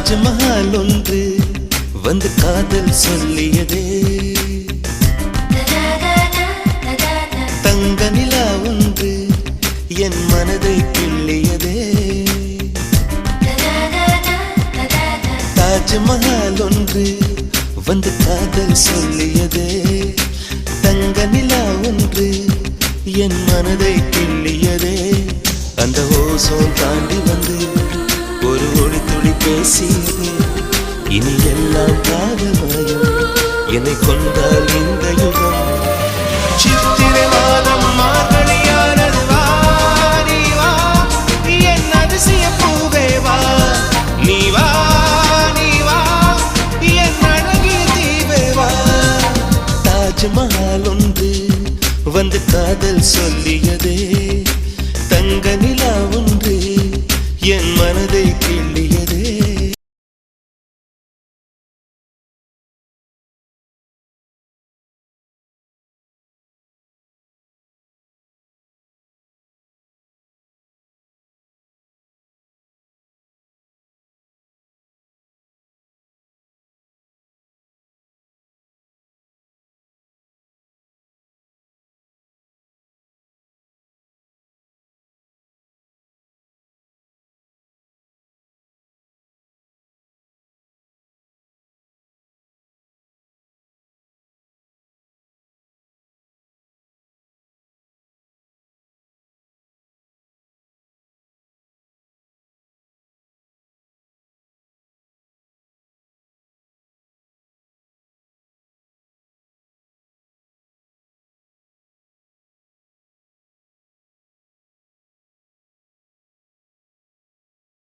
தாஜ்மஹால் ஒன்று வந்து காதல் சொல்லியதே, தங்க நிலா ஒன்று என் மனதை கிள்ளியதே. தாஜ்மஹால் ஒன்று வந்து காதல் சொல்லியதே, தங்க நிலா ஒன்று என் மனதை கிள்ளியதே. அந்த ஓசோன் தாண்டி வந்து ஒரு ஒளி துளி பேசியது, இனி எல்லாம் காதல் மாயம், என்னை கொண்டால் இந்த யுகம். சித்திரை மாதம் மார்கழியானது, வா நீ வா என் அதிசய பூவே வா, நீ வா நீ வா என் அழகிய தீவே வா. தாஜ்மஹால் ஒன்று வந்து காதல் சொல்லியதே.